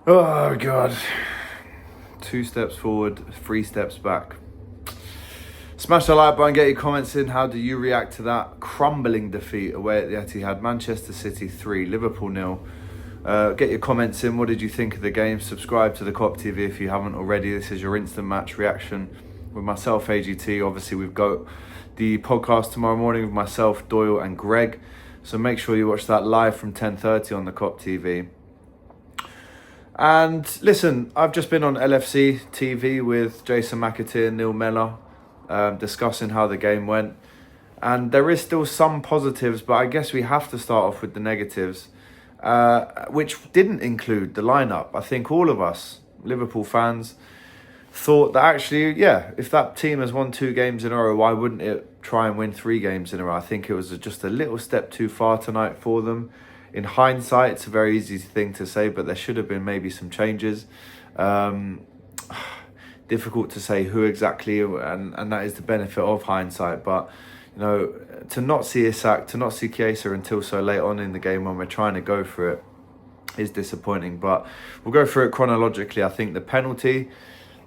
Oh, God. 2 steps forward, 3 steps back. Smash the like button, get your comments in. How do you react to that crumbling defeat away at the Etihad? Manchester City 3, Liverpool 0. Get your comments in. What did you think of the game? Subscribe to the Kop TV if you haven't already. This is your instant match reaction with myself, AGT. Obviously, we've got the podcast tomorrow morning with myself, Doyle and Greg. So make sure you watch that live from 10:30 on the Kop TV. And listen, I've just been on LFC TV with Jason McAteer and Neil Mellor, discussing how the game went. And there is still some positives, but I guess we have to start off with the negatives, which didn't include the lineup. I think all of us, Liverpool fans, thought that actually, yeah, if that team has won 2 games in a row, why wouldn't it try and win 3 games in a row? I think it was just a little step too far tonight for them. In hindsight, it's a very easy thing to say, but there should have been maybe some changes. Difficult to say who exactly, and that is the benefit of hindsight. But, you know, to not see Isak, to not see Chiesa until so late on in the game when we're trying to go for it is disappointing. But we'll go through it chronologically. I think the penalty,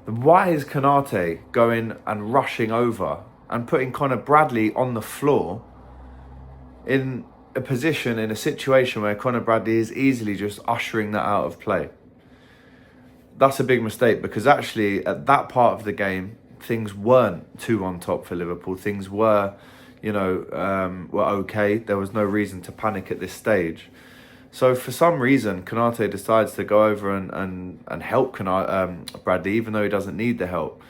why is Konate going and rushing over and putting Conor Bradley on the floor in a position, in a situation where Conor Bradley is easily just ushering that out of play? That's a big mistake, because actually at that part of the game, things weren't too on top for Liverpool. Things were, were okay. There was no reason to panic at this stage. So for some reason, Konate decides to go over and help Bradley, even though he doesn't need the help.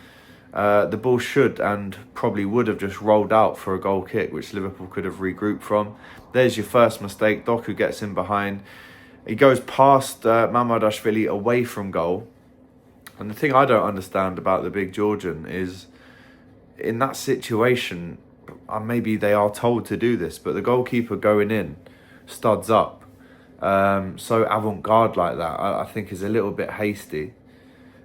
The ball should and probably would have just rolled out for a goal kick, which Liverpool could have regrouped from. There's your first mistake. Doku gets in behind. He goes past Mamardashvili away from goal. And the thing I don't understand about the big Georgian is, in that situation, maybe they are told to do this, but the goalkeeper going in studs up. So avant-garde like that, I think is a little bit hasty.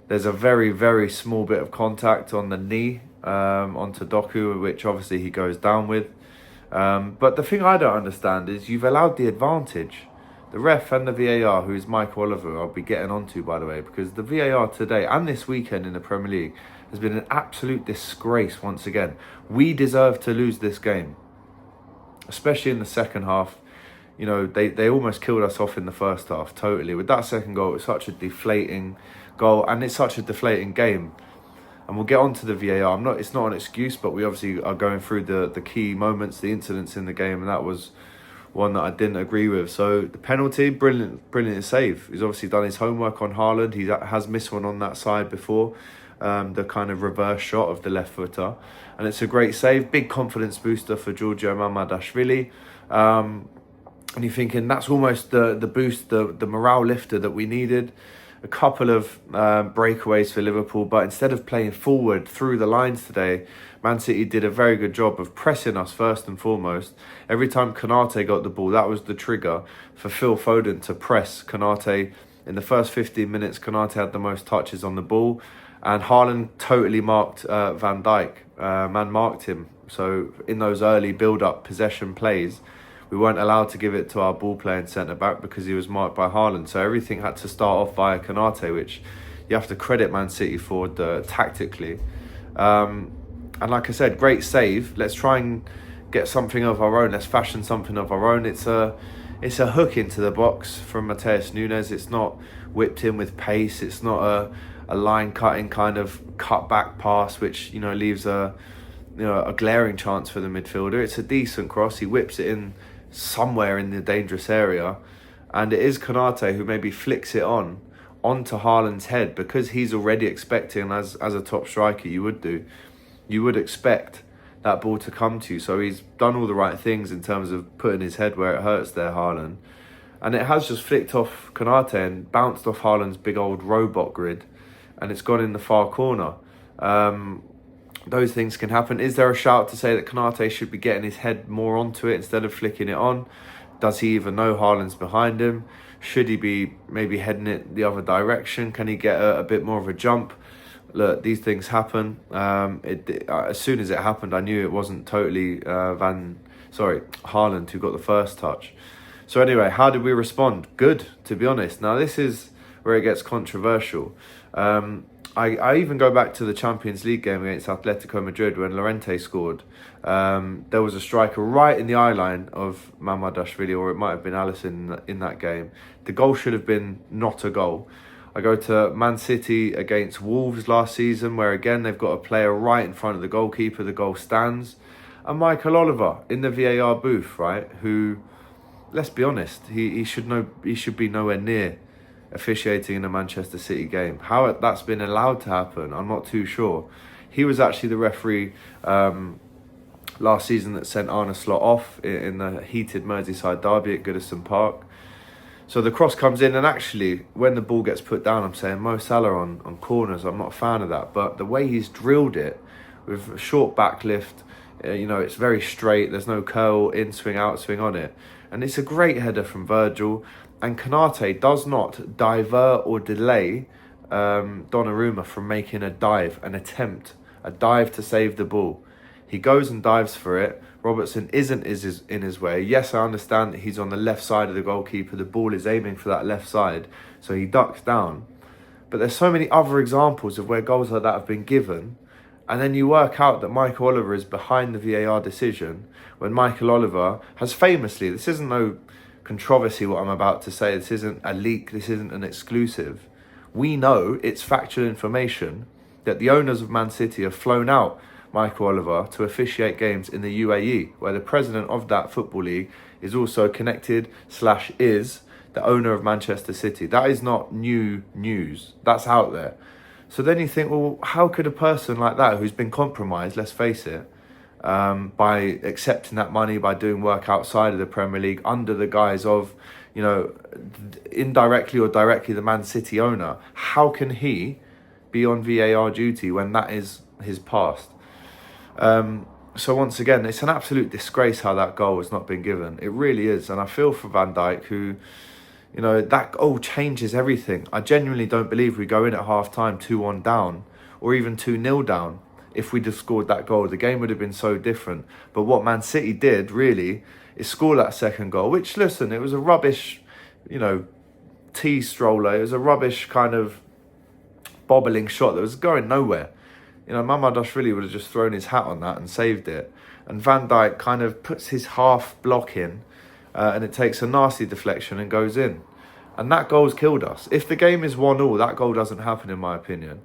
There's a very, very small bit of contact on the knee onto Doku, which obviously he goes down with. But the thing I don't understand is you've allowed the advantage. The ref and the VAR, who is Mike Oliver, I'll be getting onto, by the way, because the VAR today and this weekend in the Premier League has been an absolute disgrace once again. We deserve to lose this game, especially in the second half. You know, they almost killed us off in the first half, totally. With that second goal, it was such a deflating goal, and it's such a deflating game. And we'll get on to the VAR. It's not an excuse, but we obviously are going through the key moments, the incidents in the game, and that was one that I didn't agree with. So the penalty, brilliant save. He's obviously done his homework on Haaland. He has missed one on that side before, the kind of reverse shot of the left footer. And it's a great save, big confidence booster for Giorgio Mamardashvili. And you're thinking that's almost the boost, the morale lifter that we needed. A couple of breakaways for Liverpool, but instead of playing forward through the lines today, Man City did a very good job of pressing us first and foremost. Every time Konate got the ball, that was the trigger for Phil Foden to press Konate. In the first 15 minutes, Konate had the most touches on the ball, and Haaland totally marked Van Dijk. Man marked him. So in those early build-up possession plays, we weren't allowed to give it to our ball-playing centre-back because he was marked by Haaland. So everything had to start off via Konate, which you have to credit Man City for tactically. And like I said, great save. Let's try and get something of our own. Let's fashion something of our own. It's a hook into the box from Mateus Nunes. It's not whipped in with pace. It's not a line-cutting kind of cut-back pass, which, leaves a glaring chance for the midfielder. It's a decent cross. He whips it in somewhere in the dangerous area, and it is Konate who maybe flicks it onto Haaland's head, because he's already expecting, as a top striker you would expect that ball to come to you. So he's done all the right things in terms of putting his head where it hurts there, Haaland, and it has just flicked off Konate and bounced off Haaland's big old robot grid, and it's gone in the far corner. Those things can happen. Is there a shout to say that Konate should be getting his head more onto it instead of flicking it on? Does he even know Haaland's behind him? Should he be maybe heading it the other direction? Can he get a bit more of a jump? Look, these things happen. As soon as it happened, I knew it wasn't totally Haaland who got the first touch. So anyway, how did we respond? Good, to be honest. Now, this is where it gets controversial. I even go back to the Champions League game against Atletico Madrid when Llorente scored. There was a striker right in the eye line of Mamardashvili, or it might have been Alisson in that game. The goal should have been not a goal. I go to Man City against Wolves last season, where again they've got a player right in front of the goalkeeper, the goal stands. And Michael Oliver in the VAR booth, right, who, let's be honest, he should be nowhere near officiating in a Manchester City game. How that's been allowed to happen, I'm not too sure. He was actually the referee last season that sent Arne Slot off in the heated Merseyside derby at Goodison Park. So the cross comes in, and actually, when the ball gets put down, I'm saying Mo Salah on corners, I'm not a fan of that. But the way he's drilled it, with a short back lift, it's very straight, there's no curl, in swing, out swing on it. And it's a great header from Virgil. And Konate does not divert or delay Donnarumma from making a dive to save the ball. He goes and dives for it. Robertson isn't in his way. Yes, I understand that he's on the left side of the goalkeeper. The ball is aiming for that left side, so he ducks down. But there's so many other examples of where goals like that have been given, and then you work out that Michael Oliver is behind the VAR decision when Michael Oliver has famously, this isn't no controversy what I'm about to say, this isn't a leak, this isn't an exclusive. We know, it's factual information, that the owners of Man City have flown out Michael Oliver to officiate games in the UAE, where the president of that football league is also connected/is the owner of Manchester City. That is not new news. That's out there. So then you think, well, how could a person like that, who's been compromised, let's face it, by accepting that money, by doing work outside of the Premier League under the guise of, indirectly or directly the Man City owner, how can he be on VAR duty when that is his past? So once again, it's an absolute disgrace how that goal has not been given. It really is. And I feel for Van Dijk, who, that goal changes everything. I genuinely don't believe we go in at half-time 2-1 down, or even 2-0 down. If we'd have scored that goal, the game would have been so different. But what Man City did, really, is score that second goal, which, listen, it was a rubbish, T-stroller. It was a rubbish kind of bobbling shot that was going nowhere. Mamardashvili would have just thrown his hat on that and saved it. And Van Dijk kind of puts his half block in, and it takes a nasty deflection and goes in. And that goal's killed us. If the game is 1-1, that goal doesn't happen, in my opinion.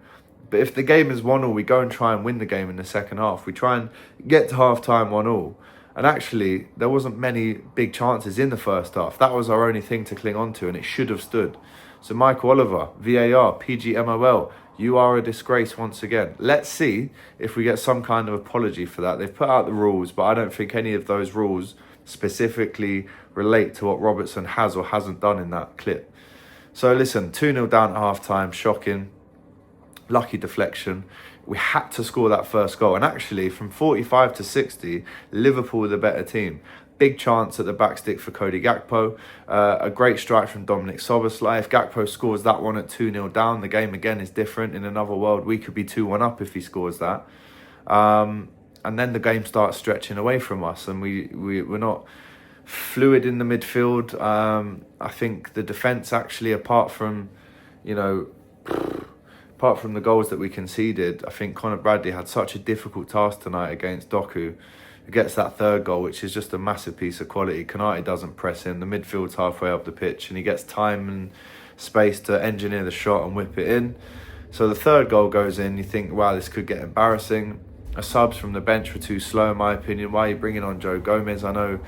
But if the game is 1-1, we go and try and win the game in the second half. We try and get to half-time 1-1. And actually, there wasn't many big chances in the first half. That was our only thing to cling on to, and it should have stood. So Michael Oliver, VAR, PGMOL, you are a disgrace once again. Let's see if we get some kind of apology for that. They've put out the rules, but I don't think any of those rules specifically relate to what Robertson has or hasn't done in that clip. So listen, 2-0 down at half-time, shocking. Lucky deflection. We had to score that first goal. And actually, from 45 to 60, Liverpool were the better team. Big chance at the back stick for Cody Gakpo. A great strike from Dominic Szoboszlai. If Gakpo scores that one at 2-0 down, the game again is different. In another world, we could be 2-1 up if he scores that. And then the game starts stretching away from us, and we're not fluid in the midfield. I think the defence actually, apart from the goals that we conceded, I think Conor Bradley had such a difficult task tonight against Doku, who gets that third goal, which is just a massive piece of quality. Konate doesn't press him. The midfield's halfway up the pitch, and he gets time and space to engineer the shot and whip it in. So the third goal goes in. You think, wow, this could get embarrassing. Our subs from the bench were too slow, in my opinion. Why are you bringing on Joe Gomez? I know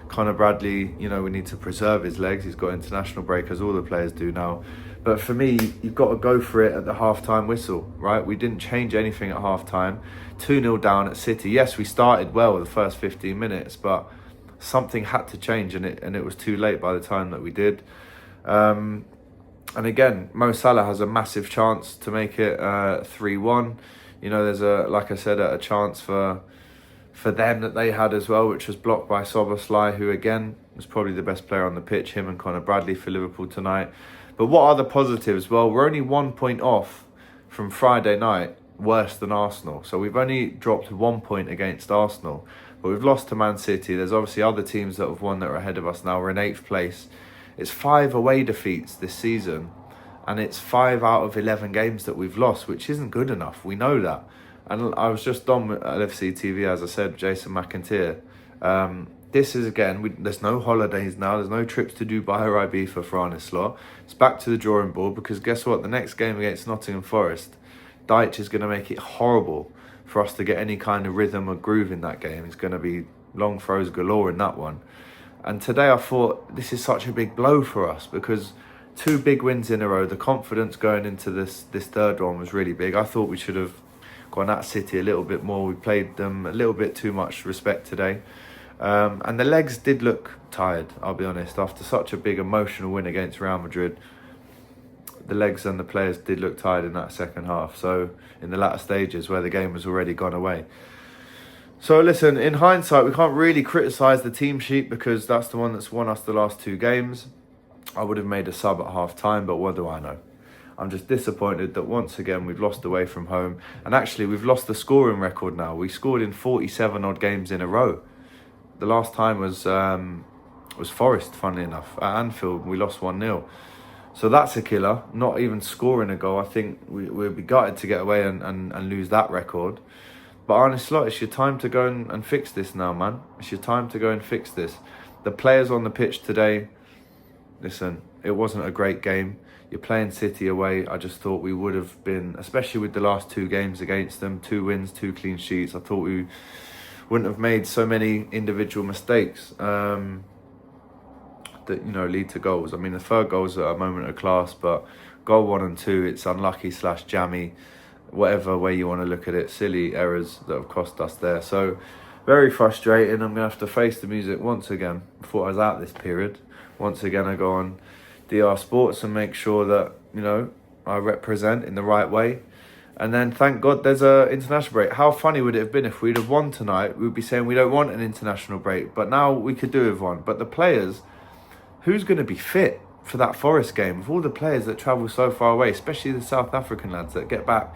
Conor Bradley, we need to preserve his legs. He's got international break, as all the players do now. But for me, you've got to go for it at the half-time whistle, right? We didn't change anything at half-time. 2-0 down at City. Yes, we started well the first 15 minutes, but something had to change, and it was too late by the time that we did. And again, Mo Salah has a massive chance to make it 3-1. There's like I said, a chance for them that they had as well, which was blocked by Szoboszlai, who again was probably the best player on the pitch, him and Conor Bradley for Liverpool tonight. But what are the positives? Well, we're only 1 point off from Friday night, worse than Arsenal. So we've only dropped 1 point against Arsenal, but we've lost to Man City. There's obviously other teams that have won that are ahead of us now. We're in 8th place. It's 5 away defeats this season, And it's 5 out of 11 games that we've lost, which isn't good enough. We know that. And I was just on at LFC TV, as I said, Jason McIntyre. This is, again, there's no holidays now. There's no trips to Dubai or Ibiza for Arnislaw. It's back to the drawing board, because guess what? The next game against Nottingham Forest, Deitch is going to make it horrible for us to get any kind of rhythm or groove in that game. It's going to be long throws galore in that one. And today I thought this is such a big blow for us, because 2 big wins in a row, the confidence going into this third one was really big. I thought we should have gone at City a little bit more. We played them a little bit too much respect today. And the legs did look tired, I'll be honest. After such a big emotional win against Real Madrid, the legs and the players did look tired in that second half. So in the latter stages where the game was already gone away. So listen, in hindsight, we can't really criticise the team sheet, because that's the one that's won us the last 2 games. I would have made a sub at half time, but what do I know? I'm just disappointed that once again we've lost away from home. And actually we've lost the scoring record now. We scored in 47 odd games in a row. The last time was Forest, funnily enough, at Anfield. We lost 1-0. So that's a killer. Not even scoring a goal. I think we'd be gutted to get away and lose that record. But honestly, it's your time to go and fix this now, man. It's your time to go and fix this. The players on the pitch today, listen, it wasn't a great game. You're playing City away. I just thought we would have been, especially with the last 2 games against them, 2 wins, 2 clean sheets. I thought we wouldn't have made so many individual mistakes that, you know, lead to goals. I mean, the third goal's a moment of class, but goal 1 and 2, it's unlucky / jammy, whatever way you want to look at it. Silly errors that have cost us there. So very frustrating. I'm going to have to face the music once again. I thought I was out this period. Once again, I go on DR Sports and make sure that, you know, I represent in the right way. And then, thank God, there's an international break. How funny would it have been if we'd have won tonight? We'd be saying we don't want an international break. But now we could do with one. But the players, who's going to be fit for that Forest game? With all the players that travel so far away, especially the South African lads that get back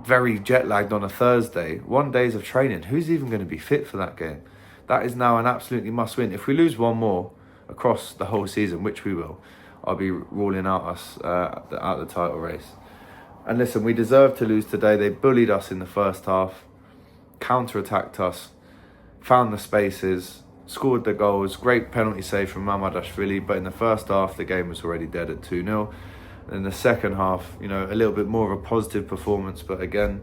very jet-lagged on a Thursday. 1 day of training. Who's even going to be fit for that game? That is now an absolutely must-win. If we lose one more across the whole season, which we will, I'll be ruling out us out the title race. And listen, we deserved to lose today. They bullied us in the first half, counter-attacked us, found the spaces, scored the goals. Great penalty save from Mamadashvili, but in the first half, the game was already dead at 2-0. And in the second half, you know, a little bit more of a positive performance, but again,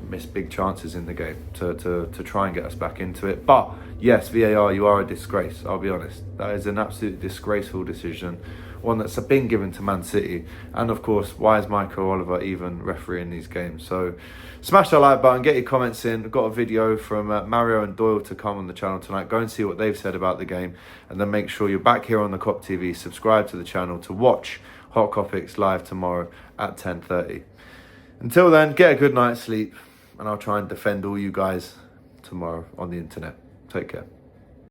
missed big chances in the game to try and get us back into it. But yes, VAR, you are a disgrace, I'll be honest. That is an absolute disgraceful decision, one that's been given to Man City. And of course, why is Michael Oliver even refereeing these games? So smash that like button, get your comments in. I've got a video from Mario and Doyle to come on the channel tonight. Go and see what they've said about the game, and then make sure you're back here on the Kop TV, subscribe to the channel to watch Hot Topics live tomorrow at 10:30. Until then, get a good night's sleep, and I'll try and defend all you guys tomorrow on the internet. Take care.